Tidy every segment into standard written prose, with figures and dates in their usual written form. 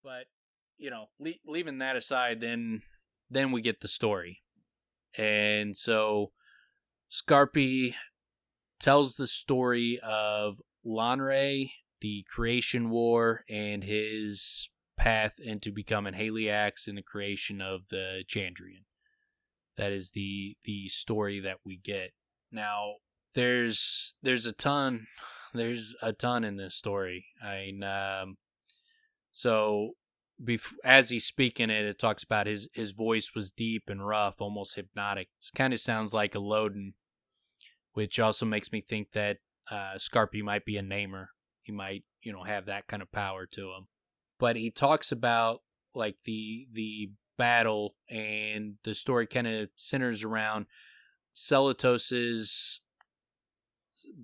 But leaving that aside, then we get the story, and so Scarpi tells the story of Lanre, the creation war, and his path into becoming Haliax and the creation of the Chandrian. That is the story that we get. Now, there's a ton in this story. As he's speaking it talks about his voice was deep and rough, almost hypnotic. It kind of sounds like a Loden, which also makes me think that Scarpi might be a namer. He might, have that kind of power to him. But he talks about like the battle, and the story kind of centers around Celatos's,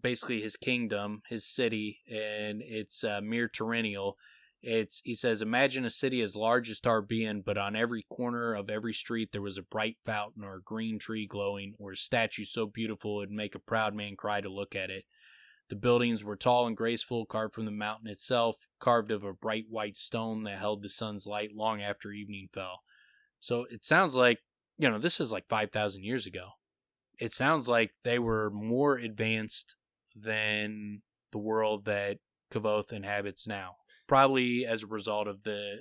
basically his kingdom, his city, and it's Mir Terrenial. He says, imagine a city as large as Tarbean, but on every corner of every street there was a bright fountain or a green tree glowing, or a statue so beautiful it'd make a proud man cry to look at it. The buildings were tall and graceful, carved from the mountain itself, carved of a bright white stone that held the sun's light long after evening fell. So it sounds like, this is like 5,000 years ago. It sounds like they were more advanced than the world that Kavoth inhabits now. Probably as a result of the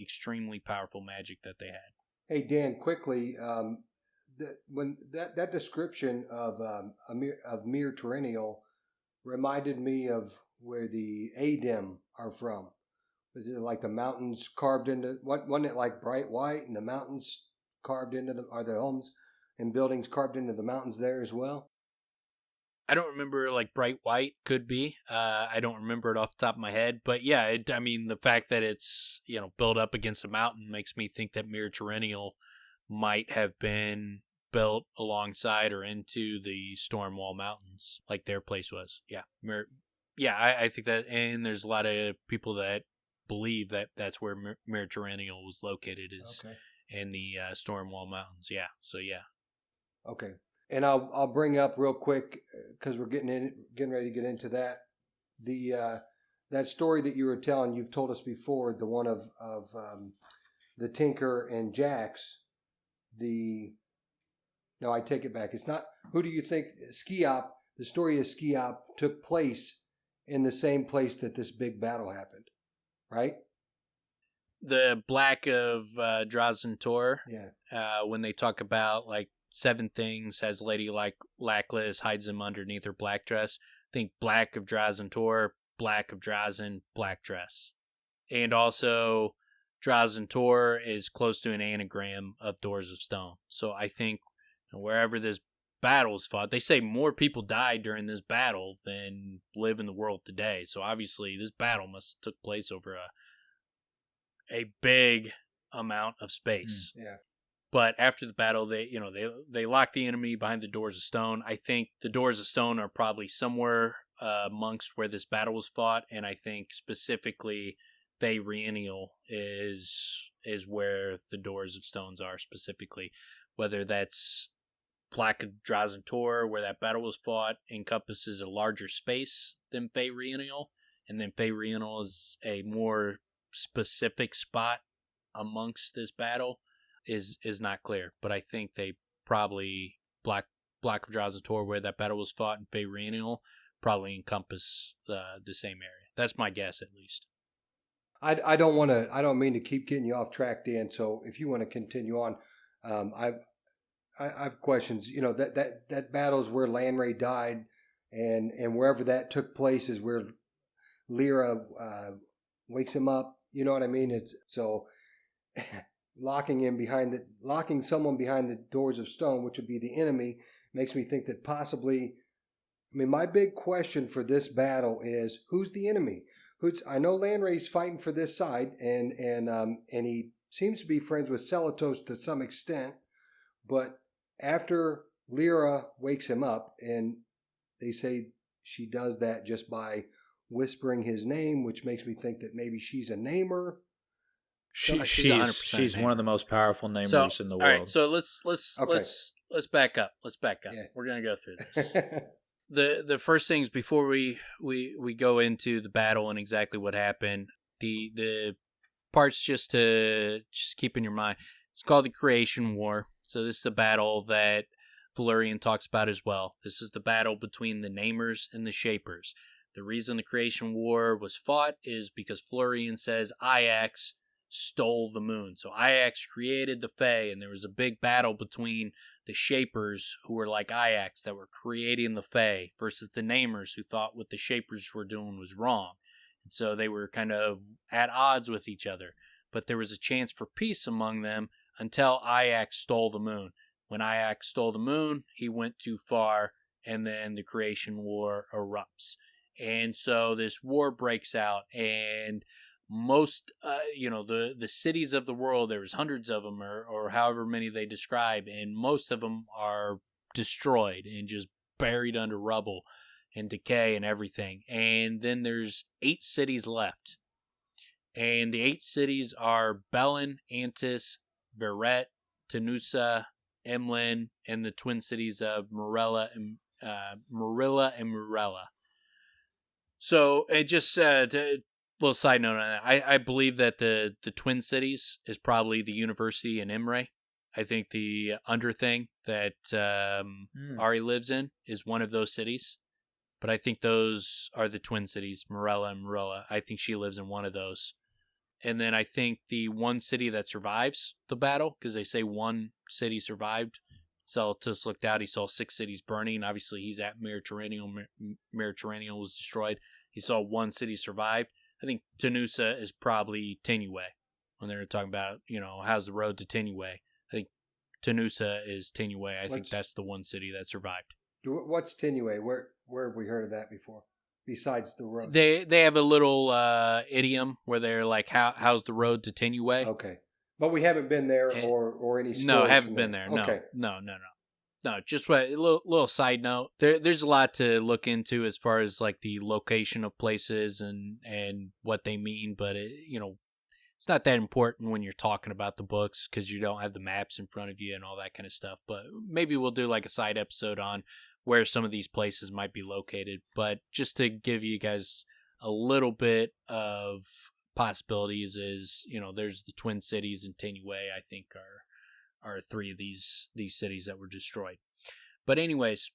extremely powerful magic that they had. Hey, Dan, quickly, when that description of Mir Terrenial reminded me of where the Adem are from. Like the mountains carved into, wasn't it like bright white, and the mountains carved into are the homes and buildings carved into the mountains there as well? I don't remember, like bright white could be. I don't remember it off the top of my head, but yeah, the fact that it's built up against a mountain makes me think that Mir Terrenial might have been built alongside or into the Stormwall Mountains, like their place was. Yeah, I think that, and there's a lot of people that believe that that's where Mir Terrenial was located, is in the Stormwall Mountains. Yeah, so yeah. Okay. And I'll bring up real quick, because we're getting ready to get into that. That story that you were telling, you've told us before, the one of the Tinker and Jax. No, I take it back. It's not. Who do you think? Skiop. The story of Skiop took place in the same place that this big battle happened, right? The Black of Drazen Tor. Yeah. When they talk about like 7 things as Lady like Lackless hides them underneath her black dress. I think Black of Drazen Tor, Black of Drazen, black dress. And also Drazen Tor is close to an anagram of Doors of Stone. So I think wherever this battle is fought, they say more people died during this battle than live in the world today. So obviously this battle must have took place over a big amount of space. Yeah. But after the battle, they lock the enemy behind the Doors of Stone. I think the Doors of Stone are probably somewhere amongst where this battle was fought, and I think specifically Fey Rheinial is where the Doors of Stones are specifically. Whether that's Black of Drazen Tor, where that battle was fought, encompasses a larger space than Fey Rheinial, and then Fey Rheinial is a more specific spot amongst this battle. Is not clear, but I think they probably Black of Drazen Tor, where that battle was fought, and Fey Rheinial probably encompass the same area. That's my guess, at least. I don't mean to keep getting you off track, Dan. So if you want to continue on, I have questions. That battle is where Lanre died, and wherever that took place is where Lyra wakes him up. You know what I mean? It's so. Locking someone behind the Doors of Stone, which would be the enemy, makes me think that possibly. I mean, my big question for this battle is who's the enemy? I know Lanre's fighting for this side, and he seems to be friends with Celatos to some extent, but after Lyra wakes him up, and they say she does that just by whispering his name, which makes me think that maybe she's a namer. She's one of the most powerful namers in the world. All right, so let's back up. Yeah. We're gonna go through this. the first things before we go into the battle and exactly what happened. The parts just keep in your mind. It's called the Creation War. So this is a battle that Valerian talks about as well. This is the battle between the Namers and the Shapers. The reason the Creation War was fought is because Valerian says Aiax stole the moon. So Aiax created the Fae, and there was a big battle between the Shapers, who were like Aiax, that were creating the Fae, versus the Namers, who thought what the Shapers were doing was wrong. And so they were kind of at odds with each other. But there was a chance for peace among them until Aiax stole the moon. When Aiax stole the moon, he went too far, and then the Creation War erupts. And so this war breaks out, and most, the cities of the world, there was hundreds of them, or however many they describe, and most of them are destroyed and just buried under rubble and decay and everything. And then there's 8 cities left. And the 8 cities are Belen, Antis, Beret, Tenusa, Emlyn, and the twin cities of Marilla and Murella. So, it just a little side note on that. I believe that the twin cities is probably the university in Imre. I think the Underthing that Ari lives in is one of those cities. But I think those are the twin cities, Morella and Marilla. I think she lives in one of those. And then I think the one city that survives the battle, because they say one city survived. Celotus looked out, he saw 6 cities burning. Obviously, he's at Meritoranium. Meritoranium was destroyed. He saw one city survived. I think Tenusa is probably Tenue. When they were talking about, how's the road to Tenue? I think Tenusa is Tenue. I think that's the one city that survived. What's Tenue? Where have we heard of that before? Besides the road, they have a little idiom where they're like, "How's the road to Tenue?" Okay, but we haven't been there or any. No, haven't been there. Okay. No. Just a little side note. There's a lot to look into as far as like the location of places and what they mean, but it's not that important when you're talking about the books because you don't have the maps in front of you and all that kind of stuff. But maybe we'll do like a side episode on where some of these places might be located. But just to give you guys a little bit of possibilities is, there's the Twin Cities and Tenue, I think are 3 of these cities that were destroyed. But anyways,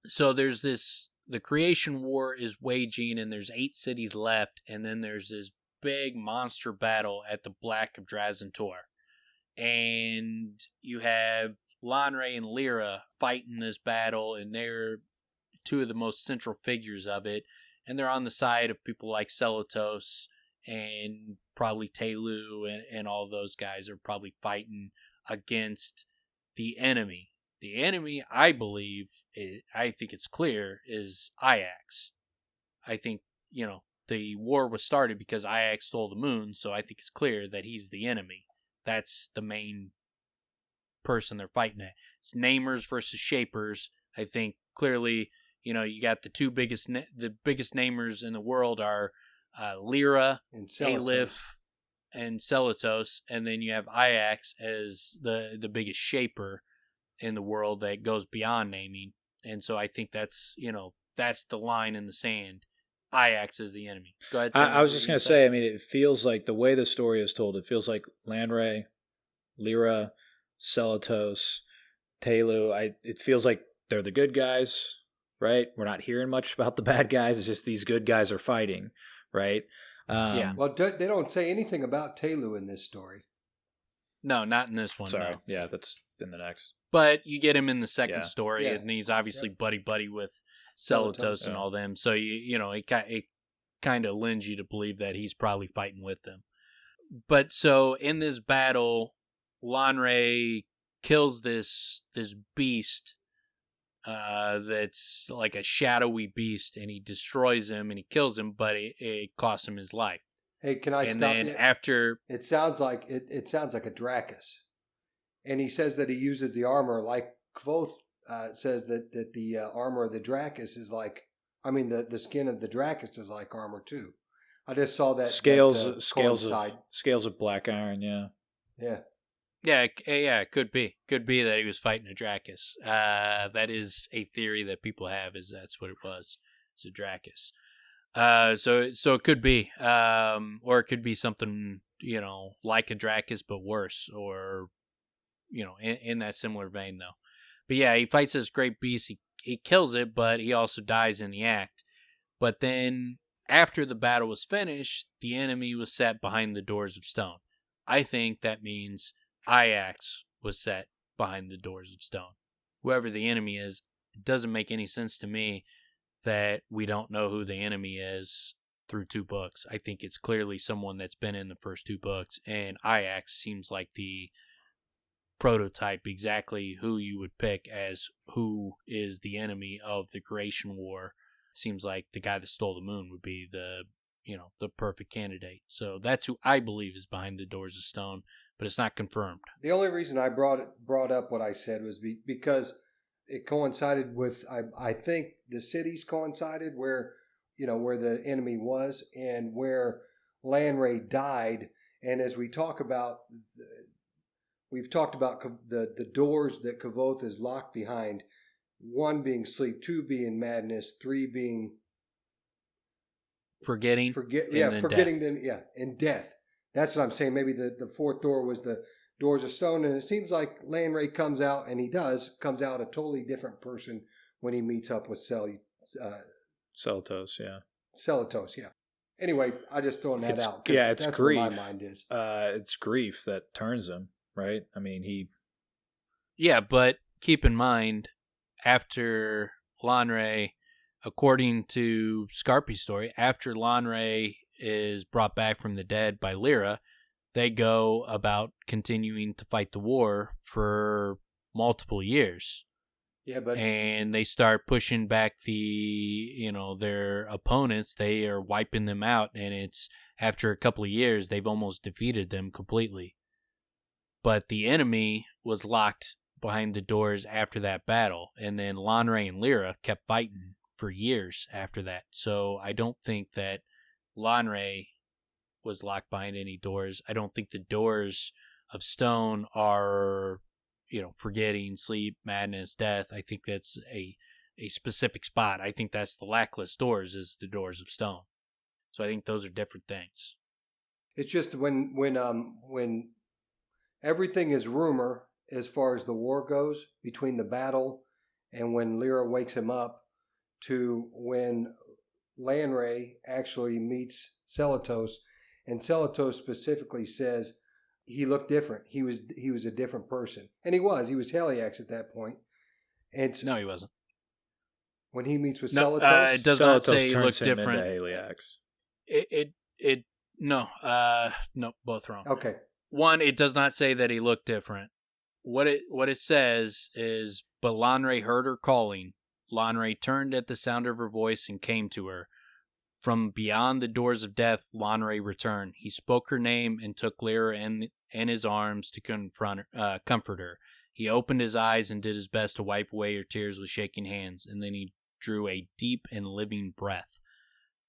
so there's the Creation War is waging and there's 8 cities left. And then there's this big monster battle at the Black of Drazentor. And you have Lanre and Lyra fighting this battle, and they're 2 of the most central figures of it. And they're on the side of people like Celotus and probably Telu and all those guys are probably fighting against the enemy. The enemy, I believe, I think it's clear, is Aiax. I think, the war was started because Aiax stole the moon, so I think it's clear that he's the enemy. That's the main person they're fighting at. It's Namers versus Shapers. I think clearly, you got the biggest Namers in the world are Lyra, Aleph, and Celotus, and then you have Aiax as the biggest Shaper in the world that goes beyond naming. And so I think that's the line in the sand. Aiax is the enemy. Go ahead. I was just going to say, it feels like the way the story is told, it feels like Lanre, Lyra, Celotus, Telu, it feels like they're the good guys, right? We're not hearing much about the bad guys. It's just these good guys are fighting, right? Yeah. Well, they don't say anything about Telu in this story. No, not in this one. Sorry. No. Yeah, that's in the next. But you get him in the second story, Yeah. and he's obviously buddy with Celotus and all them. So it kind of lends you to believe that he's probably fighting with them. But so in this battle, Lanre kills this beast that's like a shadowy beast, and he destroys him and he kills him, but it costs him his life. Hey, can I and stop then you? after It sounds like it sounds like a Dracus, and he says that he uses the armor like Kvothe says that the armor of the Dracus is like, the skin of the Dracus is like armor too. I just saw that scales coincide. of black iron. Yeah. Yeah, it could be that he was fighting a Dracus. That is a theory that people have, is that's what it was. It's a Dracus. So it could be, or it could be something like a Dracus but worse, or in that similar vein though. But yeah, he fights this great beast. He kills it, but he also dies in the act. But then after the battle was finished, the enemy was set behind the doors of stone. I think that means Ajax was set behind the doors of stone. Whoever the enemy is, it doesn't make any sense to me that we don't know who the enemy is through 2 books. I think it's clearly someone that's been in the first 2 books, and Ajax seems like the prototype, exactly who you would pick as who is the enemy of the Creation War. Seems like the guy that stole the moon would be the perfect candidate. So that's who I believe is behind the doors of stone, but it's not confirmed. The only reason I brought up what I said was because it coincided with, I think the cities coincided where the enemy was and where Lanray died. And as we've talked about the doors that Kvothe is locked behind. 1 being sleep, 2 being madness, 3 being forgetting them, and death. That's what I'm saying. Maybe the 4th door was the doors of stone, and it seems like Lanray comes out a totally different person when he meets up with Celatos, yeah. Celatos, yeah. Anyway, I just throwing that out. It's that's grief. Where my mind is. It's grief that turns him, right? I mean, Yeah, but keep in mind, after Lanray, according to Scarpy's story, after Lanray is brought back from the dead by Lyra, they go about continuing to fight the war for multiple years. Yeah, and they start pushing back their opponents. They are wiping them out, and it's after a couple of years they've almost defeated them completely. But the enemy was locked behind the doors after that battle, and then Lanray and Lyra kept fighting for years after that. So I don't think that Lanray was locked behind any doors. I don't think the doors of stone are, forgetting, sleep, madness, death. I think that's a specific spot. I think that's the Lackless doors, is the doors of stone. So I think those are different things. It's just when everything is rumor as far as the war goes, between the battle and when Lyra wakes him up to when Lanray actually meets Celatos, and Celatos specifically says he looked different. He was a different person, and he was Heliax at that point. And no, he wasn't. When he meets with Celatos, it does Celatos not say he turns looked him different. Into Heliax. No, both wrong. Okay. 1, it does not say that he looked different. What it says is, but Lanray heard her calling. Lanray turned at the sound of her voice and came to her. From beyond the doors of death, Lanray returned. He spoke her name and took Lyra in his arms to comfort her. He opened his eyes and did his best to wipe away her tears with shaking hands, and then he drew a deep and living breath.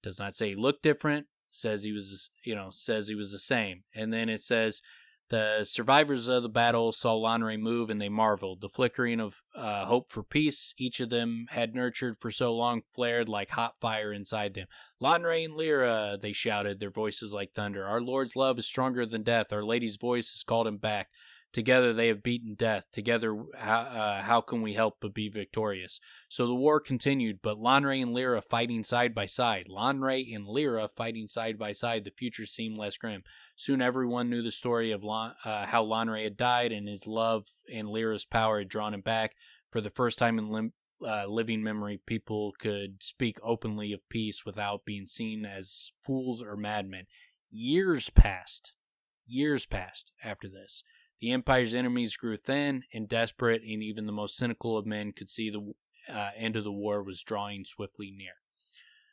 Does not say he looked different. Says he was the same. And then it says, the survivors of the battle saw Lanray move, and they marveled. The flickering of hope for peace each of them had nurtured for so long flared like hot fire inside them. Lanray and Lyra, they shouted, their voices like thunder. Our Lord's love is stronger than death. Our Lady's voice has called him back. Together they have beaten death. Together, how can we help but be victorious? So the war continued, but Lanray and Lyra fighting side by side. Lanray and Lyra fighting side by side. The future seemed less grim. Soon everyone knew the story of how Lanray had died, and his love and Lyra's power had drawn him back. For the first time in living memory, people could speak openly of peace without being seen as fools or madmen. Years passed after this. The Empire's enemies grew thin and desperate, and even the most cynical of men could see the end of the war was drawing swiftly near.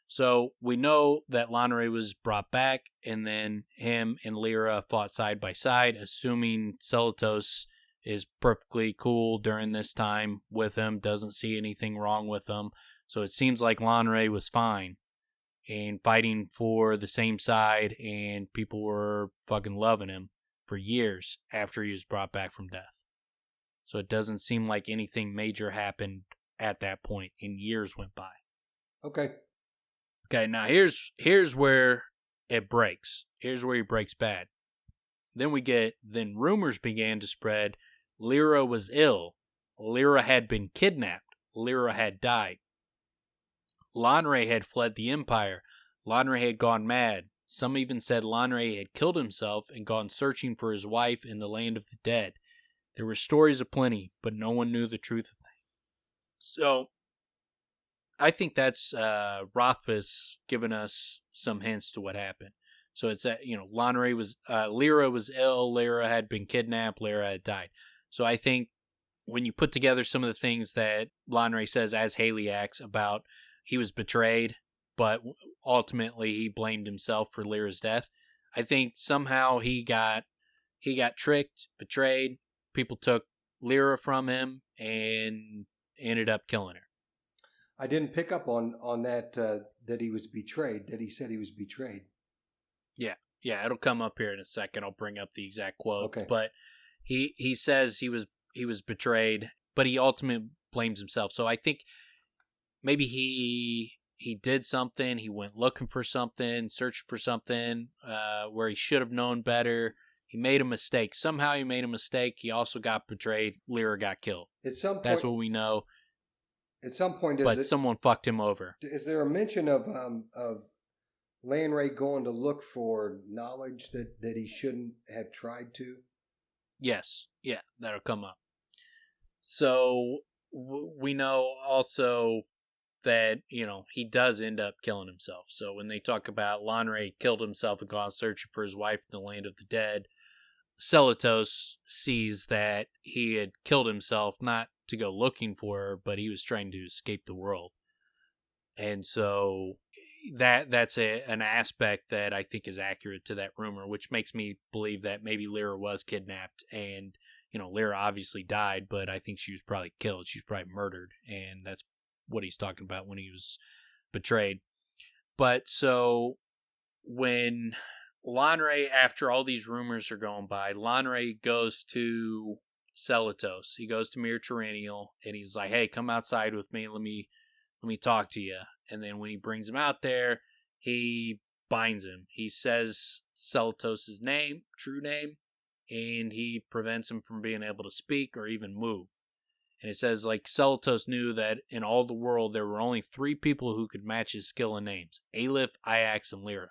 So we know that Lanray was brought back, and then him and Lyra fought side by side, assuming Celatos is perfectly cool during this time with him, doesn't see anything wrong with him. So it seems like Lanray was fine and fighting for the same side, and people were fucking loving him for years after he was brought back from death. So it doesn't seem like anything major happened at that point, and years went by. Okay, now here's where it breaks. Here's where he breaks bad. Then rumors began to spread. Lyra was ill. Lyra had been kidnapped. Lyra had died. Lanre had fled the Empire. Lanre had gone mad. Some even said Lanre had killed himself and gone searching for his wife in the land of the dead. There were stories aplenty, but no one knew the truth of things. So, I think that's Rothfuss giving us some hints to what happened. So it's that, Lyra was ill, Lyra had been kidnapped, Lyra had died. So I think when you put together some of the things that Lanre says as Haliax about he was betrayed, but ultimately he blamed himself for Lyra's death, I think somehow he got tricked, betrayed. People took Lyra from him and ended up killing her. I didn't pick up on that that he was betrayed. That he said he was betrayed. Yeah, it'll come up here in a second. I'll bring up the exact quote. Okay. But he says he was betrayed, but he ultimately blames himself. So I think maybe he did something. He went looking for something, searching for something where he should have known better. He made a mistake. Somehow he made a mistake. He also got betrayed. Lyra got killed. At some point, that's what we know. At some point, someone fucked him over. Is there a mention of Lanre going to look for knowledge that he shouldn't have tried to? Yes. Yeah, that'll come up. So we know also that, he does end up killing himself. So when they talk about Lanre killed himself and gone searching for his wife in the land of the dead, Celatos sees that he had killed himself not to go looking for her, but he was trying to escape the world. And so that's an aspect that I think is accurate to that rumor, which makes me believe that maybe Lyra was kidnapped and, Lyra obviously died, but I think she was probably killed. She was probably murdered. And that's what he's talking about when he was betrayed. But so when Lanre, after all these rumors are going by, Lanre goes to Celatos. He goes to Mir Tyrannial and he's like, hey, come outside with me. Let me talk to you. And then when he brings him out there, he binds him. He says Celatos' name, true name, and he prevents him from being able to speak or even move. And it says, Celatos knew that in all the world there were only 3 people who could match his skill and names: Aleph, Iax, and Lyra.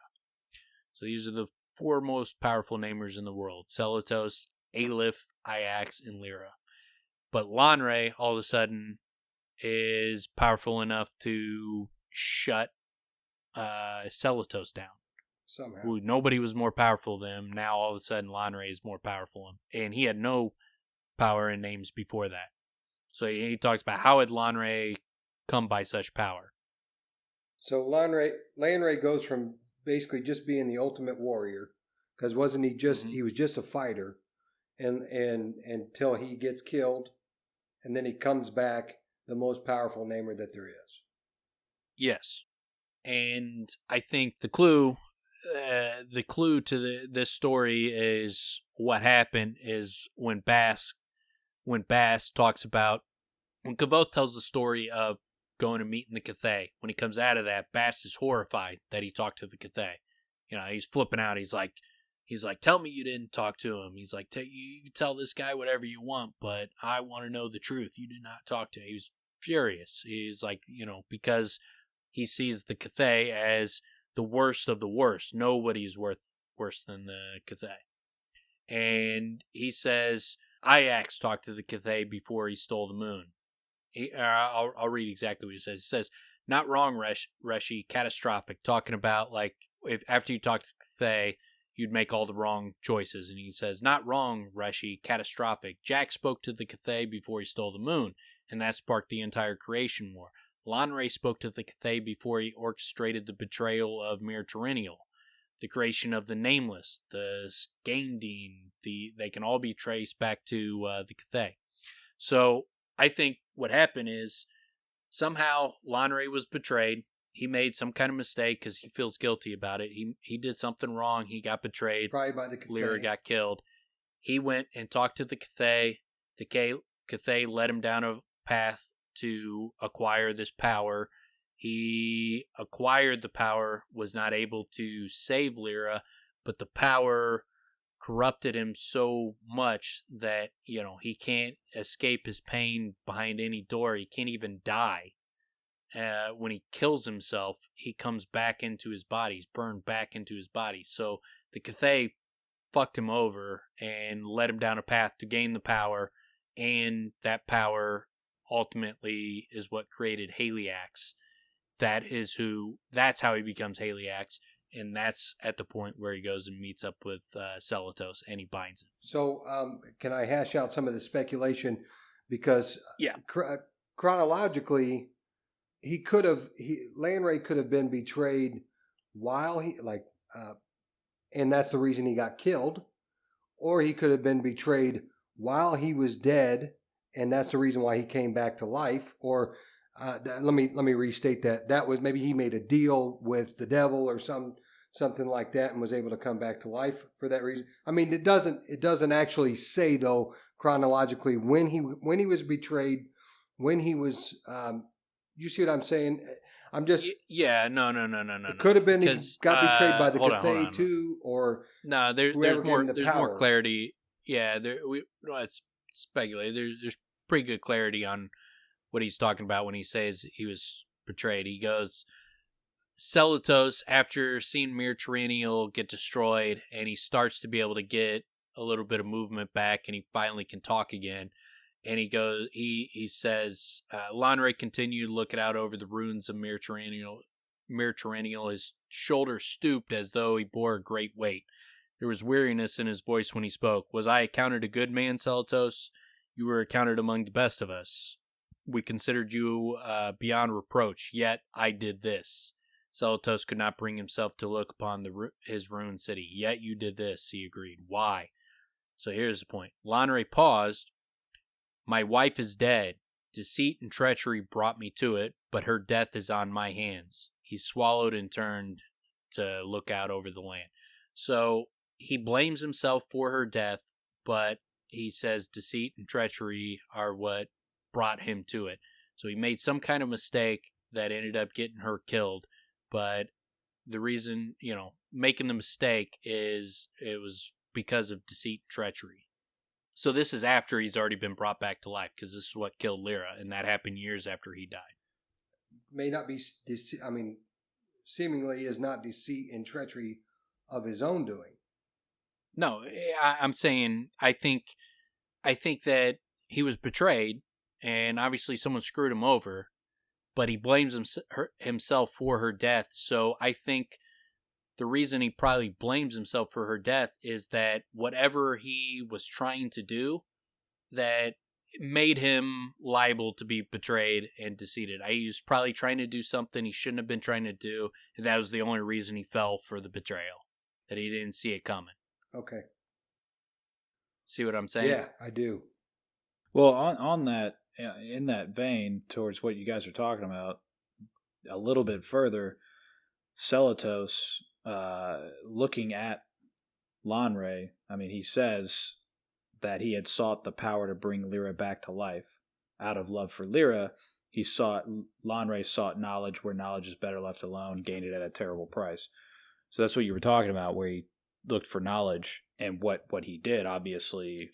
So these are the 4 most powerful namers in the world: Celatos, Aleph, Iax, and Lyra. But Lanre, all of a sudden, is powerful enough to shut Celatos down. Somehow. Nobody was more powerful than him. Now all of a sudden Lanre is more powerful. And he had no power and names before that. So he talks about how had Lanre come by such power. So Lanre goes from basically just being the ultimate warrior, because wasn't he just he was just a fighter, and until he gets killed, and then he comes back the most powerful namer that there is. Yes. And I think the clue to this story is what happened is when Bass talks about, when Kvothe tells the story of going to meet in the Cathay. When he comes out of that, Bass is horrified that he talked to the Cathay. He's flipping out. He's like, tell me you didn't talk to him. He's like, you can tell this guy whatever you want, but I want to know the truth. You did not talk to him. He was furious. He's like, because he sees the Cathay as the worst of the worst. Nobody's worse than the Cathay. And he says, Iax talked to the Cathay before he stole the moon. I'll read exactly what he says. He says, not wrong, Reshi, catastrophic. Talking about, if after you talk to the Cathay, you'd make all the wrong choices. And he says, not wrong, Reshi, catastrophic. Jack spoke to the Cathay before he stole the moon, and that sparked the entire creation war. Lanre spoke to the Cathay before he orchestrated the betrayal of Mir Tyrannial. The creation of the Nameless, the Skeindine, they can all be traced back to the Cathay. So I think what happened is somehow Lanre was betrayed. He made some kind of mistake because he feels guilty about it. He did something wrong. He got betrayed. Probably by the Cathay. Lyra got killed. He went and talked to the Cathay. The Cathay led him down a path to acquire this power. He acquired the power, was not able to save Lyra, but the power corrupted him so much that, he can't escape his pain behind any door. He can't even die. When he kills himself, he comes back into his body. He's burned back into his body. So the Cathay fucked him over and led him down a path to gain the power, and that power ultimately is what created Haliax. That's how he becomes Haliax, and that's at the point where he goes and meets up with Celatos, and he binds him. So, can I hash out some of the speculation? Because chronologically, Lanray could have been betrayed while and that's the reason he got killed, or he could have been betrayed while he was dead, and that's the reason why he came back to life. Or let me restate that. That was, maybe he made a deal with the devil or something like that, and was able to come back to life for that reason. I mean, it doesn't actually say, though, chronologically when he was betrayed, when he was. You see what I'm saying? I'm just no. It could have been he got betrayed by the Cathay too, or no. There's more clarity. Yeah, we don't have to speculate. There's pretty good clarity on what he's talking about when he says he was betrayed. He goes, Celatos, after seeing Mir Tyrannial get destroyed, and he starts to be able to get a little bit of movement back, and he finally can talk again. And he says, Lanray continued looking out over the ruins of Mir Tyrannial. His shoulders stooped as though he bore a great weight. There was weariness in his voice when he spoke. Was I accounted a good man, Celatos? You were accounted among the best of us. We considered you beyond reproach, yet I did this. Celatos could not bring himself to look upon his ruined city. Yet you did this, he agreed. Why? So here's the point. Lanray paused. My wife is dead. Deceit and treachery brought me to it, but her death is on my hands. He swallowed and turned to look out over the land. So he blames himself for her death, but he says deceit and treachery are what brought him to it. So he made some kind of mistake that ended up getting her killed, but the reason, making the mistake is it was because of deceit and treachery. So this is after he's already been brought back to life, because this is what killed Lyra, and that happened years after he died. May not be, seemingly is not deceit and treachery of his own doing. No, I'm saying I think that he was betrayed, and obviously someone screwed him over, but he blames himself for her death. So I think the reason he probably blames himself for her death is that whatever he was trying to do that made him liable to be betrayed and deceived. He was probably trying to do something he shouldn't have been trying to do, and that was the only reason he fell for the betrayal, that he didn't see it coming. Okay. See what I'm saying? Yeah, I do. Well, on that, in that vein, towards what you guys are talking about, a little bit further, Celatos, looking at Lanray, he says that he had sought the power to bring Lyra back to life. Out of love for Lyra, Lanray sought knowledge where knowledge is better left alone, gained it at a terrible price. So that's what you were talking about, where he looked for knowledge, and what he did, obviously,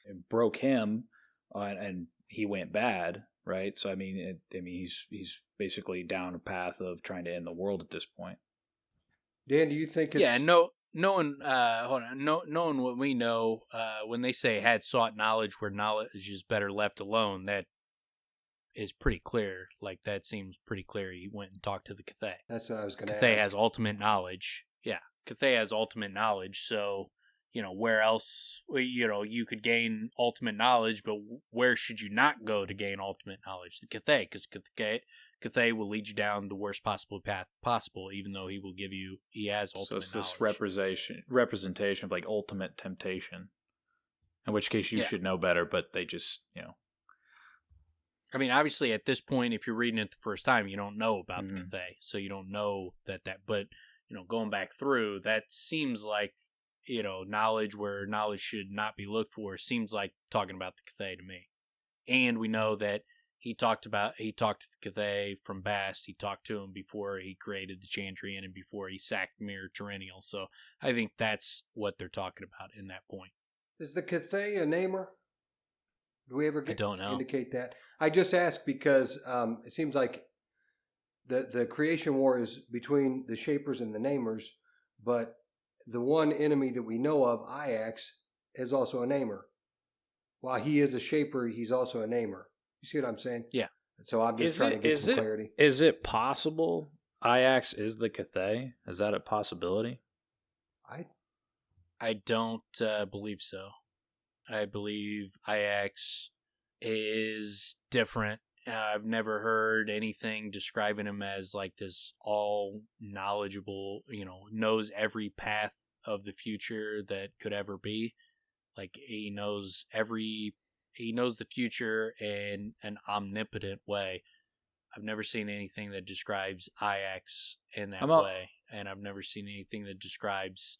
it broke him, and he went bad, right? So he's basically down a path of trying to end the world at this point. Dan, do you think it's... Yeah, knowing what we know, when they say had sought knowledge where knowledge is better left alone, that is pretty clear. Like, that seems pretty clear. He went and talked to the Cathay. That's what I was going to ask. Cathay has ultimate knowledge. Yeah, Cathay has ultimate knowledge, so, where else, you could gain ultimate knowledge, but where should you not go to gain ultimate knowledge? The Cathay, because Cathay will lead you down the worst possible path possible, even though he has ultimate knowledge. So it's this representation of like ultimate temptation, in which case you should know better, but they just, obviously at this point, if you're reading it the first time, you don't know about the Cathay, so you don't know that, but, going back through, that seems like, knowledge where knowledge should not be looked for, seems like talking about the Cathay to me. And we know that he talked to the Cathay from Bast. He talked to him before he created the Chandrian and before he sacked Mir Tyrannial. So I think that's what they're talking about in that point. Is the Cathay a namer? Do we ever I don't know. indicate that? I just ask because it seems like the creation war is between the Shapers and the Namers, but the one enemy that we know of, Ajax, is also a namer. While he is a Shaper, he's also a namer. You see what I'm saying? Yeah. So I'm just trying to get some clarity. Is it possible Ajax is the Cathay? Is that a possibility? I don't believe so. I believe Ajax is different. I've never heard anything describing him as like this all knowledgeable, knows every path of the future that could ever be. Like he knows the future in an omnipotent way. I've never seen anything that describes Ajax in that way, and I've never seen anything that describes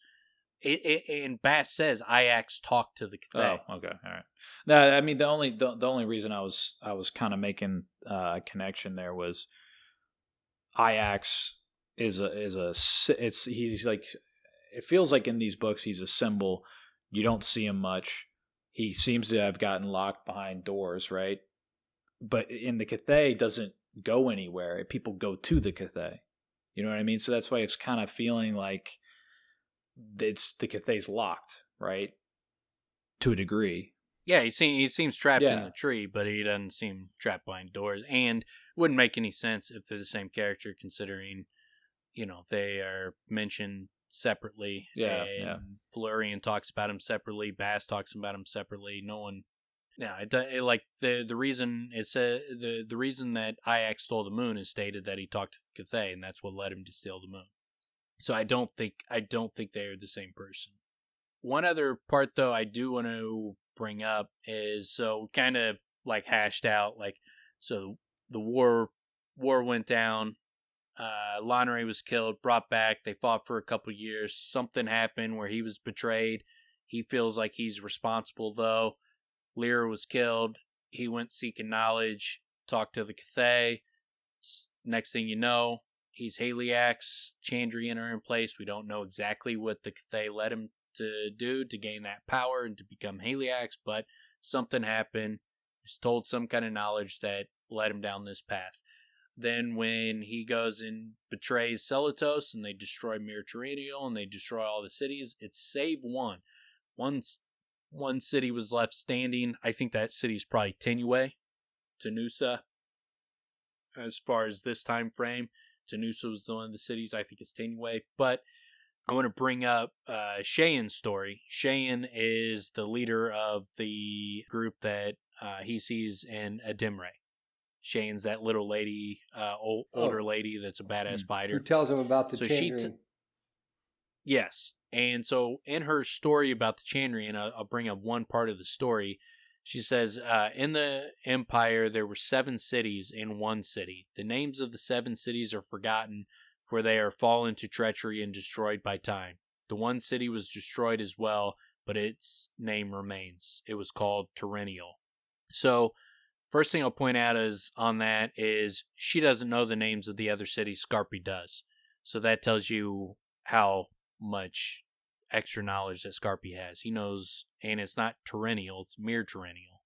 it. And Bast says Ajax talked to the Cathay. Oh, okay, all right. No, I mean the only reason I was kind of making a connection there was Ajax he's like, it feels like in these books he's a symbol. You don't see him much. He seems to have gotten locked behind doors, right? But in the Cathay, doesn't go anywhere. People go to the Cathay. You know what I mean? So that's why it's kind of feeling like the Cathay's locked, right? To a degree. Yeah, he seems trapped in the tree, but he doesn't seem trapped behind doors. And it wouldn't make any sense if they're the same character, considering, they are mentioned separately. Yeah, Florian talks about him separately. Bast talks about him separately. No one. Yeah, the reason the reason that Ajax stole the moon is stated that he talked to the Cathay, and that's what led him to steal the moon. So I don't think they are the same person. One other part though I do want to bring up is, so kind of like hashed out, like, so the war went down. Lanre was killed, brought back. They fought for a couple years. Something happened where he was betrayed. He feels like he's responsible, though. Lyra was killed. He went seeking knowledge, talked to the Cathay. Next thing you know, he's Haliax. Chandrian are in place. We don't know exactly what the Cathay led him to do to gain that power and to become Haliax, but something happened. He's told some kind of knowledge that led him down this path. Then when he goes and betrays Celatos and they destroy Mir Tyrannial and they destroy all the cities, it's save one. One city was left standing. I think that city is probably Tenue, Tenusa. As far as this time frame, Tenusa was one of the cities. I think it's Tenue. But I want to bring up Cheyenne's story. Cheyenne is the leader of the group that he sees in Adimre. Cheyenne's that little lady, older lady that's a badass fighter. Who tells him about the Chandrian. Yes. And so in her story about the Chandrian, I'll bring up one part of the story. She says, in the Empire, there were 7 cities in one city. The names of the 7 cities are forgotten, for they are fallen to treachery and destroyed by time. The one city was destroyed as well, but its name remains. It was called Tyrannial. So, first thing I'll point out is she doesn't know the names of the other cities. Scarpi does. So that tells you how much extra knowledge that Scarpi has. He knows, and it's not Tyrannial, it's Mir Tyrannial.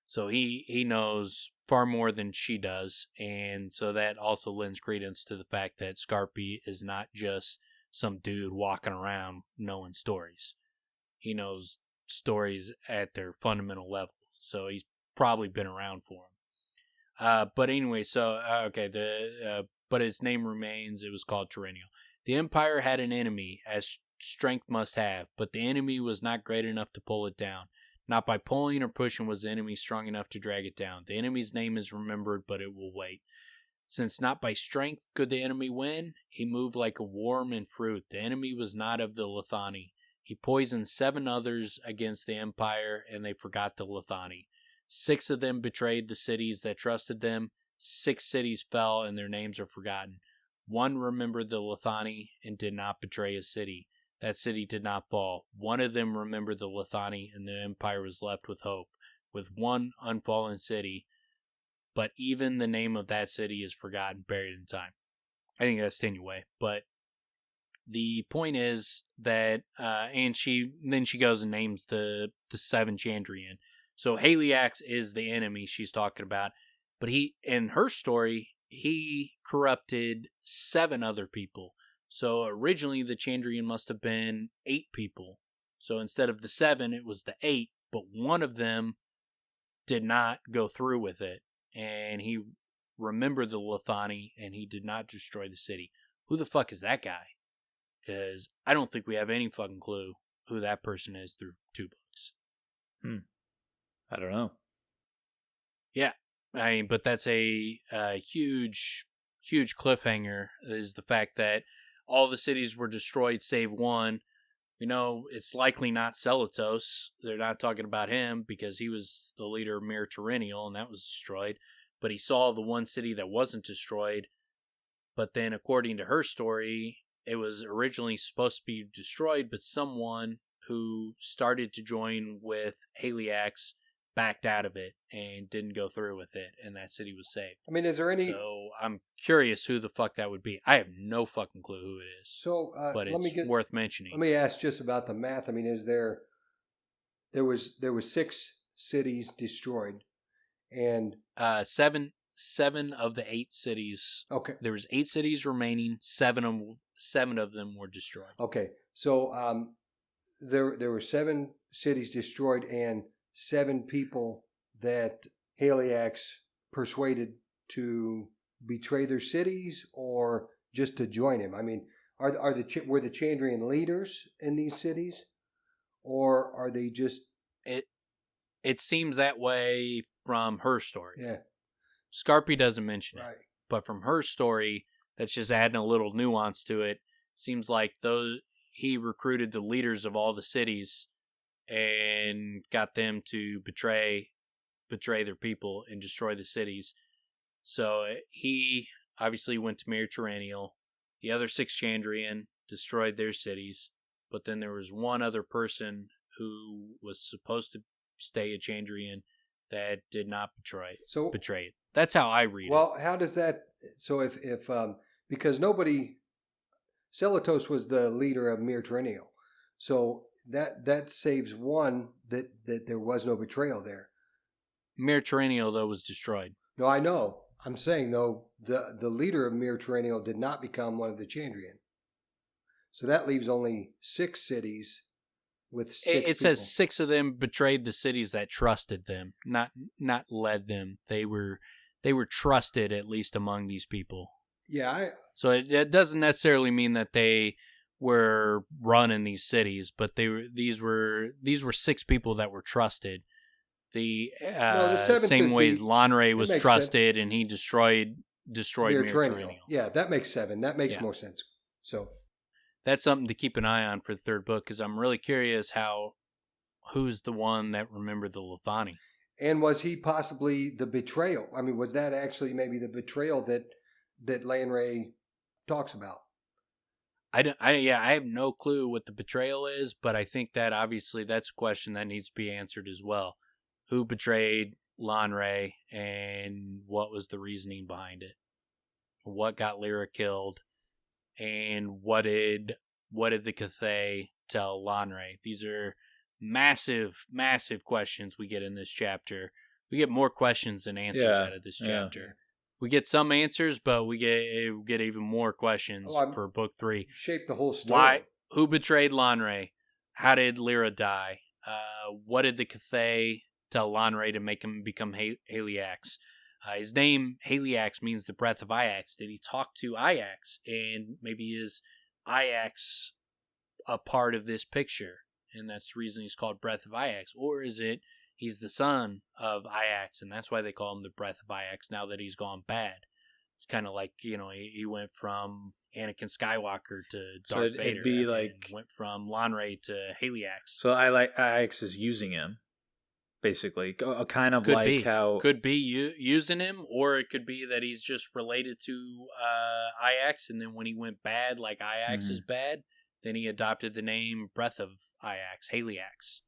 So he knows far more than she does, and so that also lends credence to the fact that Scarpi is not just some dude walking around knowing stories. He knows stories at their fundamental level, so he's probably been around for him. But anyway, so but his name remains. It was called Tyrannial. The Empire had an enemy, as strength must have, but the enemy was not great enough to pull it down. Not by pulling or pushing was the enemy strong enough to drag it down. The enemy's name is remembered, but it will wait. Since not by strength could the enemy win, he moved like a worm in fruit. The enemy was not of the Lithani. He poisoned 7 others against the Empire, and they forgot the Lithani. 6 of them betrayed the cities that trusted them. 6 cities fell, and their names are forgotten. 1 remembered the Lithani and did not betray a city. That city did not fall. 1 of them remembered the Lithani, and the Empire was left with hope. With 1 unfallen city, but even the name of that city is forgotten, buried in time. I think that's taken away. But the point is that, and she goes and names the 7 Chandrian. So Haliax is the enemy she's talking about. But in her story, he corrupted 7 other people. So originally the Chandrian must have been 8 people. So instead of the 7, it was the 8, but one of them did not go through with it. And he remembered the Lethani, and he did not destroy the city. Who the fuck is that guy? Because I don't think we have any fucking clue who that person is through 2 books. I don't know. Yeah. I mean, but that's a huge cliffhanger, is the fact that all the cities were destroyed save one. You know, it's likely not Celatos. They're not talking about him because he was the leader of Mir Terrenial, and that was destroyed. But he saw the one city that wasn't destroyed. But then, according to her story, it was originally supposed to be destroyed, but someone who started to join with Haliax backed out of it and didn't go through with it, and that city was saved. I mean, is there any? So I'm curious who the fuck that would be. I have no fucking clue who it is. So, but it's worth mentioning. Let me ask just about the math. I mean, is there? There was 6 cities destroyed, and 7 of the 8 cities. Okay, there was 8 cities remaining. 7 of them were destroyed. Okay, so there were 7 cities destroyed and 7 people that Haliax persuaded to betray their cities or just to join him. I mean, were the Chandrian leaders in these cities, or are they just? It seems that way from her story. Yeah, Scarpy doesn't mention right. it, but from her story, that's just adding a little nuance to it. Seems like he recruited the leaders of all the cities and got them to betray their people and destroy the cities. So he obviously went to Mir Terrenial. The other 6 Chandrian destroyed their cities, but then there was one other person who was supposed to stay a Chandrian that did not betray it. That's how I read it. Well, how does that? So if because Celatos was the leader of Mir Terrenial, so that saves one that there was no betrayal there. Mir Terrenial, though, was destroyed. No, I know. I'm saying, though, the leader of Mir Terrenial did not become one of the Chandrian. So that leaves only 6 cities with 6 It people. says 6 of them betrayed the cities that trusted them, not led them. They were trusted, at least among these people. Yeah. So it doesn't necessarily mean that they were running these cities, but these were 6 people that were trusted. The same way Lanre was trusted, and he destroyed Mir Terrenial. Yeah, that makes 7. That makes more sense. So that's something to keep an eye on for the 3rd book, because I'm really curious who's the one that remembered the Lethani. And was he possibly the betrayal? I mean, was that actually maybe the betrayal that Lanre talks about? I have no clue what the betrayal is, but I think that obviously that's a question that needs to be answered as well. Who betrayed Lanre, and what was the reasoning behind it? What got Lyra killed, and what did the Cathay tell Lanre? These are massive questions we get in this chapter. We get more questions than answers out of this chapter. Yeah. We get some answers, but we get even more questions for book 3. Shape the whole story. Why? Who betrayed Lanre? How did Lyra die? What did the Cathay tell Lanre to make him become Haliax? His name, Haliax, means the breath of Iax. Did he talk to Iax? And maybe is Iax a part of this picture? And that's the reason he's called Breath of Iax. Or is it he's the son of Iax, and that's why they call him the Breath of Iax now that he's gone bad? It's kind of like, he went from Anakin Skywalker to Darth Vader. It'd be like went from Lanre to Haliax. So Iax is using him, basically, kind of could be using him, or it could be that he's just related to Iax, and then when he went bad, like Iax is bad, then he adopted the name Breath of Iax, Haliax.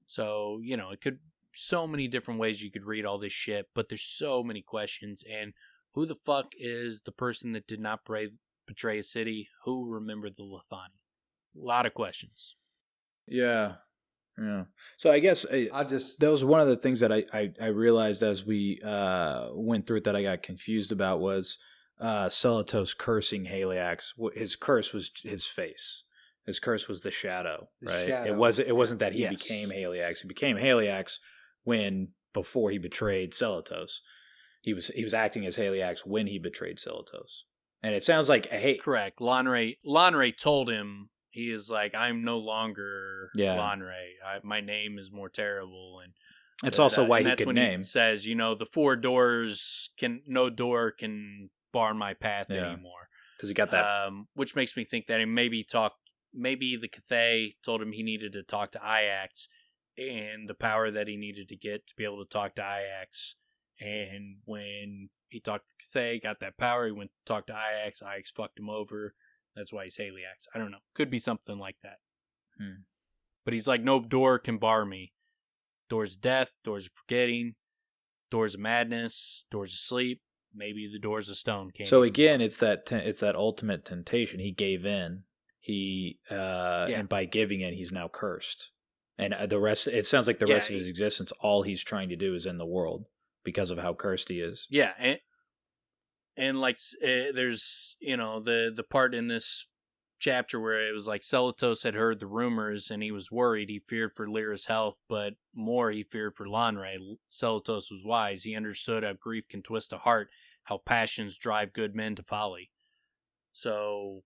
So it so many different ways you could read all this shit, but there's so many questions. And who the fuck is the person that did not betray a city? Who remembered the Lethani? A lot of questions. Yeah. So I guess that was one of the things that I realized as we went through it that I got confused about was Celatos cursing Haliax. His curse was his face. His curse was the shadow, right? It wasn't that he became Haliax. He became Haliax before he betrayed Celatos. He was acting as Haliax when he betrayed Celatos. And it sounds like correct. Lanre told him, he is like, I'm no longer Lanre. My name is more terrible, and that's also why he could name. He says, the 4 doors no door can bar my path anymore. Because he got that, which makes me think that he maybe the Cathay told him he needed to talk to Ajax, and the power that he needed to get to be able to talk to Ajax. And when he talked to Cathay, got that power, he went to talk to Ajax. Ajax fucked him over. That's why he's Haliax. I don't know. Could be something like that. But he's like, no door can bar me. Doors of death, doors of forgetting, doors of madness, doors of sleep. Maybe the doors of stone came. So again, it's that ultimate temptation. He gave in. And by giving in, he's now cursed. And the rest. It sounds like the rest of his existence, all he's trying to do is in the world because of how cursed he is. Yeah, and like there's the part in this chapter where it was like Celatos had heard the rumors and he was worried. He feared for Lyra's health, but more he feared for Lanre. Celatos was wise. He understood how grief can twist a heart, how passions drive good men to folly. So,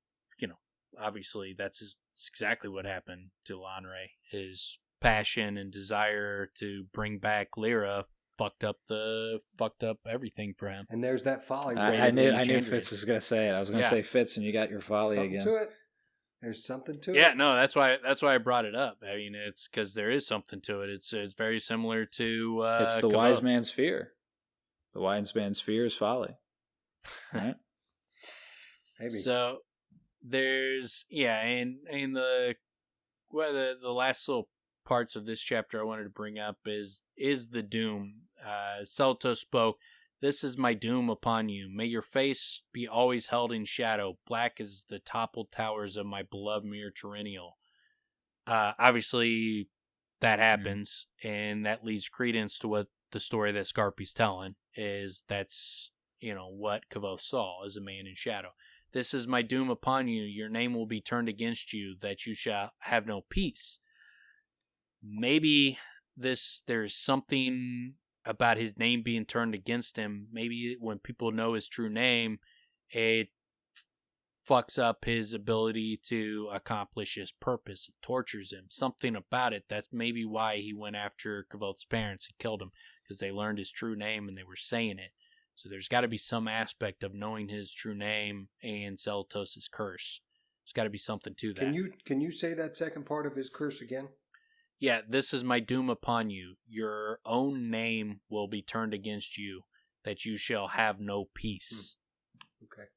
obviously that's exactly what happened to Lanre. His passion and desire to bring back Lyra fucked up everything for him. And there's that folly. I knew Fitz was going to say it. I was going to say Fitz, and you got your folly something again. To it. There's something to it. Yeah, no, that's why I brought it up. I mean, it's because there is something to it. It's very similar to. It's the wise man's fear. The wise man's fear is folly. Right. Maybe. So there's and the last little parts of this chapter I wanted to bring up is the doom. Celatos spoke, "This is my doom upon you. May your face be always held in shadow, black as the toppled towers of my beloved Mir Terrenial." Obviously, that happens, and that leads credence to what the story that Scarpy's telling is. That's what Kvothe saw as a man in shadow. "This is my doom upon you. Your name will be turned against you, that you shall have no peace." Maybe there's something about his name being turned against him. Maybe when people know his true name, it fucks up his ability to accomplish his purpose. It tortures him. Something about it. That's maybe why he went after Kvothe's parents and killed him, because they learned his true name and they were saying it. So there's got to be some aspect of knowing his true name and Celatos' curse. There's got to be something to that. Can you say that second part of his curse again? Yeah, "This is my doom upon you. Your own name will be turned against you, that you shall have no peace." Okay.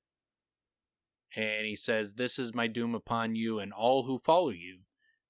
And he says, "This is my doom upon you and all who follow you.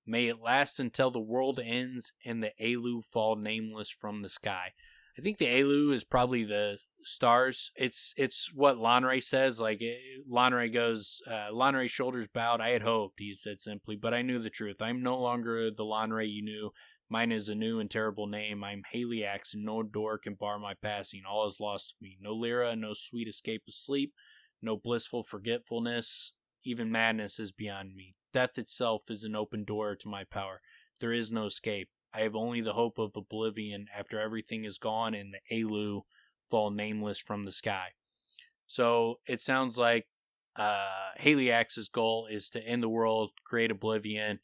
May it last until the world ends and the Elu fall nameless from the sky." I think the Elu is probably the stars. It's what Lanre says. Like, Lanre goes, Lanre's shoulders bowed. "I had hoped," he said simply, "but I knew the truth. I'm no longer the Lanre you knew. Mine is a new and terrible name. I'm Haliax, and no door can bar my passing. All is lost to me. No Lyra, no sweet escape of sleep, no blissful forgetfulness. Even madness is beyond me. Death itself is an open door to my power. There is no escape. I have only the hope of oblivion after everything is gone and the Elu fall nameless from the sky." So it sounds like Haliax's goal is to end the world, create oblivion,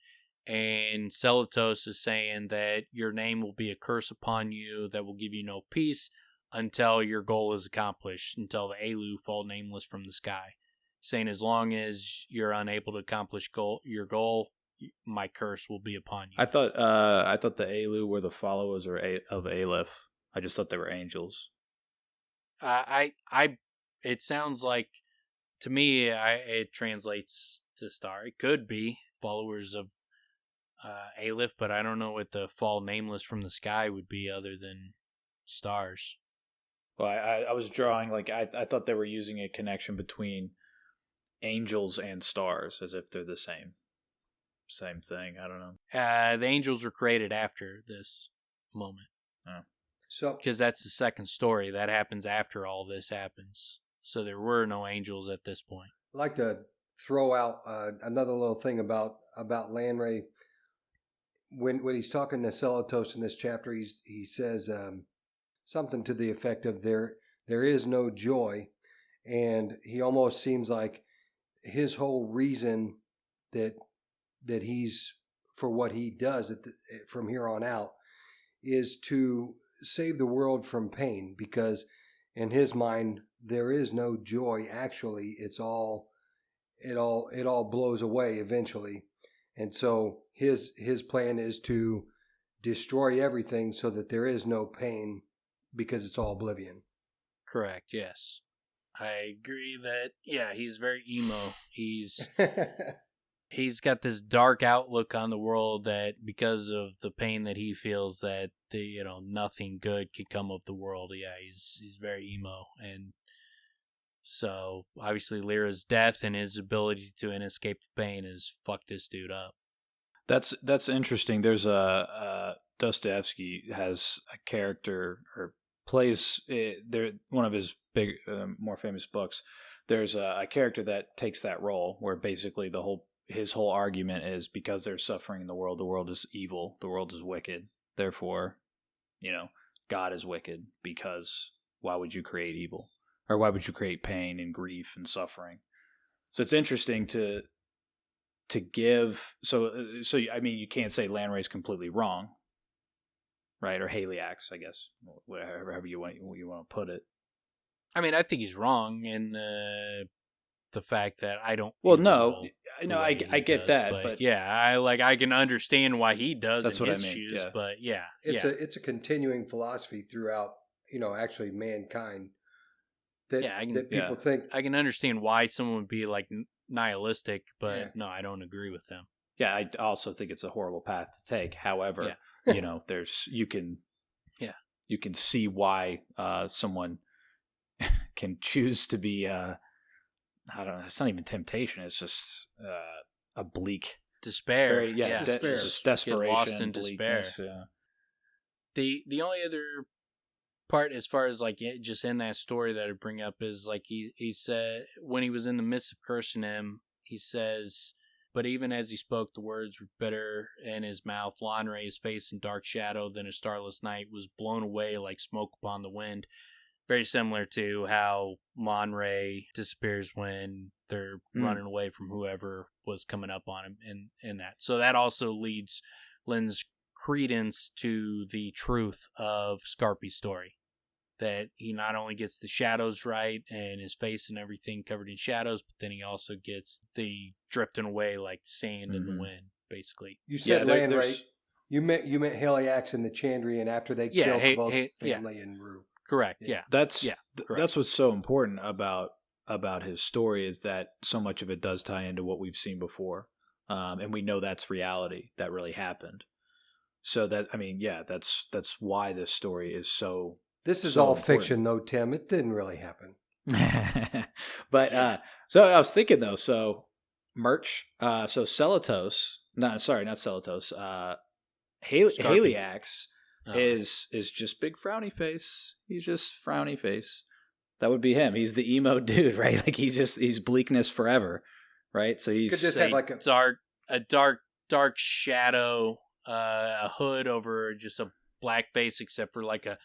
and Celatos is saying that your name will be a curse upon you that will give you no peace until your goal is accomplished, until the Elu fall nameless from the sky. Saying as long as you're unable to accomplish your goal, my curse will be upon you. I thought the Elu were the followers of Aleph. I just thought they were angels. It sounds like, to me, it translates to star. It could be followers of Aleph, but I don't know what the fall nameless from the sky would be other than stars. Well, I was drawing, like, I thought they were using a connection between angels and stars as if they're the same thing. I don't know. The angels were created after this moment. Oh. So Because that's the second story. That happens after all this happens. So there were no angels at this point. I'd like to throw out another little thing about Lanray. When he's talking to Celatos in this chapter, he says something to the effect of there is no joy, and he almost seems like his whole reason that he's for what he does from here on out is to save the world from pain, because in his mind there is no joy. Actually, it all blows away eventually, and so his plan is to destroy everything so that there is no pain, because it's all oblivion. Correct, yes. I agree that, yeah, he's very emo. He's got this dark outlook on the world that because of the pain that he feels that nothing good could come of the world. Yeah, he's very emo. And so obviously Lyra's death and his ability to escape the pain has fucked this dude up. That's interesting. There's Dostoevsky has a character, or plays there, one of his big more famous books. There's a character that takes that role, where basically his whole argument is, because there's suffering in the world is evil, the world is wicked, therefore God is wicked, because why would you create evil, or why would you create pain and grief and suffering? So it's interesting to give, so I mean, you can't say Lanray's completely wrong, right? Or Haliax, I guess, whatever you want to put it. I mean, I think he's wrong in the fact that I don't. Well, no, I get that, but yeah, I can understand why he does. That's in what his I mean. shoes, Yeah. But yeah, It's a continuing philosophy throughout, actually mankind. That people think. I can understand why someone would be like nihilistic, but no, I don't agree with them. Yeah, I also think it's a horrible path to take. However, you can see why someone can choose to be I don't know, it's not even temptation, it's just a bleak despair. despair. Just desperation, get lost in despair. Yeah. The only other part, as far as like just in that story that I bring up, is like he said when he was in the midst of cursing him, he says, but even as he spoke, the words were bitter in his mouth. Lanray's face in dark shadow than a starless night was blown away like smoke upon the wind. Very similar to how Lanray disappears when they're running away from whoever was coming up on him in that. So that also lends credence to the truth of Scarpy's story. That he not only gets the shadows right and his face and everything covered in shadows, but then he also gets the drifting away like sand in the wind, basically. You said Lanray. You meant Haliax and the Chandrian after they killed Kvothe's family in Rue. Correct. Yeah. That's what's so important about his story, is that so much of it does tie into what we've seen before, and we know that's reality. That really happened. So that, I mean, yeah, that's why this story is so. This is all important. Fiction, though, Tim. It didn't really happen. But so I was thinking though. So merch. So Celatos. Not Celatos. Haliax. Is just big frowny face. He's just frowny face. That would be him. He's the emo dude, right? Like he's bleakness forever, right? So he's could just have like a dark shadow, a hood over just a black face, except for like a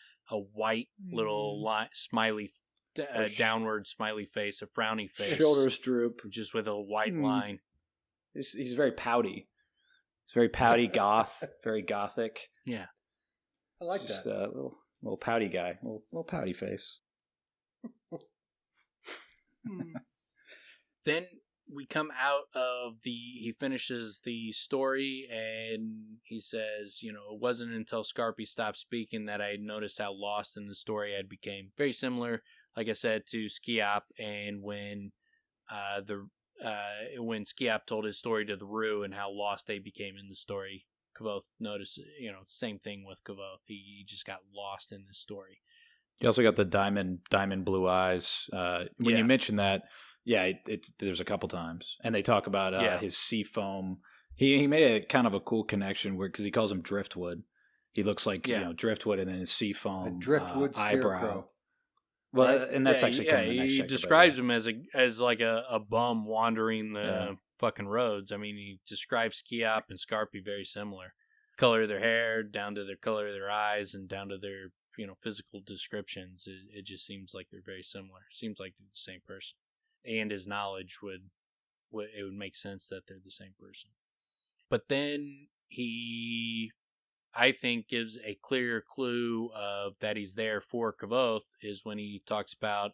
white little smiley, downward smiley face, a frowny face, shoulders droop, just with a white line. He's very pouty. He's very pouty, goth, very gothic. Yeah. I like just that. A little pouty guy, little pouty face. Then we come out of he finishes the story and he says, it wasn't until Scarpy stopped speaking that I noticed how lost in the story I became. Very similar, like I said, to Skiop, and when the when Skiap told his story to the Rue and how lost they became in the story, Kvothe noticed, same thing with Kvothe. He just got lost in this story. You also got the diamond blue eyes. When you mentioned that, there's a couple times, and they talk about his sea foam. He made a kind of a cool connection because he calls him driftwood. He looks like driftwood, and then his sea foam, a driftwood eyebrow. Well, right? And that's actually coming in the next he chapter, describes him as like a bum wandering the fucking roads. I mean, he describes Skiap and Scarpy very similar. Color of their hair, down to their color of their eyes, and down to their physical descriptions. It just seems like they're very similar. Seems like they're the same person, and his knowledge would make sense that they're the same person. But then he, I think, gives a clear clue of that he's there for Kvothe is when he talks about,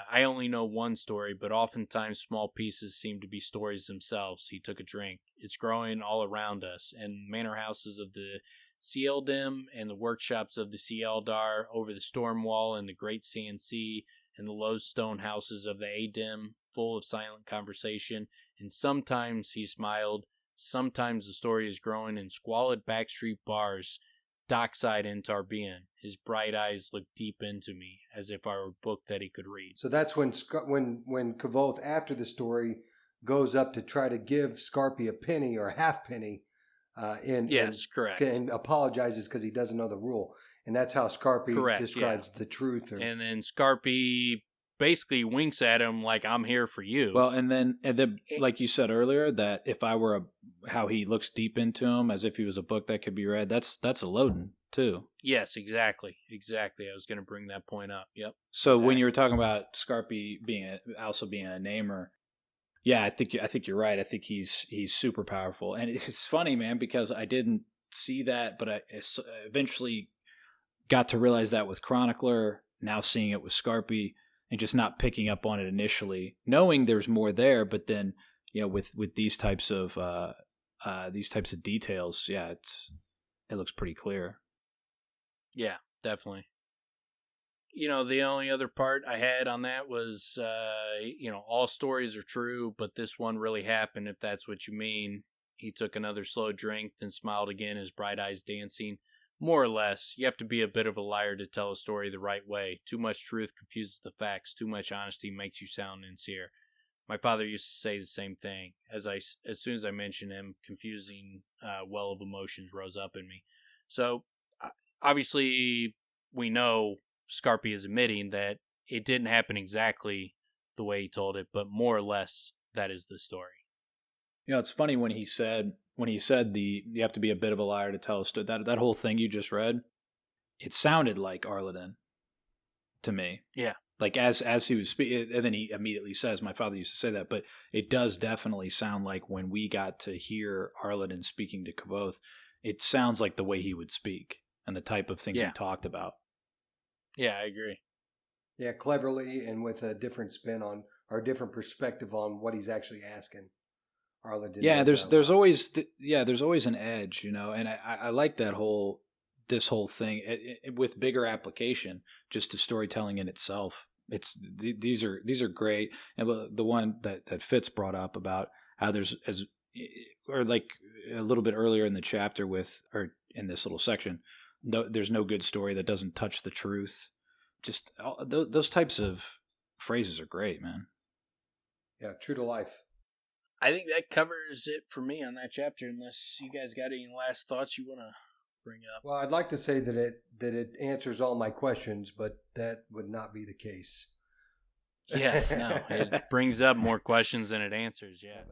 I only know one story, but oftentimes small pieces seem to be stories themselves. He took a drink. It's growing all around us, and manor houses of the Sieldem and the workshops of the Sieldar over the storm wall and the great sand sea and the low stone houses of the Adem, full of silent conversation. And sometimes, he smiled, sometimes the story is growing in squalid backstreet bars, dockside in Tarbean. His bright eyes looked deep into me, as if I were a book that he could read. So that's when Kvothe, after the story, goes up to try to give Scarpy a penny or a half penny, correct, and apologizes because he doesn't know the rule, and that's how Scarpy describes the truth. And then Scarpy basically winks at him like, I'm here for you. Well, and then like you said earlier, that if I were how he looks deep into him as if he was a book that could be read, that's a Loden too. Yes, exactly. I was going to bring that point up. Yep. So when you were talking about Scarpy also being a namer, I think you're right. I think he's super powerful, and it's funny, man, because I didn't see that, but I eventually got to realize that with Chronicler. Now seeing it with Scarpy, and just not picking up on it initially, knowing there's more there, but then with these types of details, it looks pretty clear. Yeah, definitely. The only other part I had on that was, all stories are true, but this one really happened, if that's what you mean. He took another slow drink, then smiled again, his bright eyes dancing. More or less, you have to be a bit of a liar to tell a story the right way. Too much truth confuses the facts. Too much honesty makes you sound sincere. My father used to say the same thing. As soon as I mentioned him, confusing well of emotions rose up in me. So, obviously, we know Scarpy is admitting that it didn't happen exactly the way he told it, but more or less, that is the story. It's funny when he said you have to be a bit of a liar to tell a story. That whole thing you just read, it sounded like Arleden to me. Yeah. Like as he was speaking, and then he immediately says, my father used to say that, but it does definitely sound like when we got to hear Arleden speaking to Kvothe, it sounds like the way he would speak and the type of things he talked about. Yeah, I agree. Yeah, cleverly and with a different spin on, or a different perspective on what he's actually asking. Arleden. Yeah, there's always an edge, and I like this whole thing with bigger application just to storytelling in itself. It's these are great, and the one that Fitz brought up about how or like a little bit earlier in the chapter or in this little section, there's no good story that doesn't touch the truth. Just those types of phrases are great, man. Yeah, true to life. I think that covers it for me on that chapter, unless you guys got any last thoughts you want to bring up. Well, I'd like to say that it answers all my questions, but that would not be the case. Yeah, no, it brings up more questions than it answers, yeah.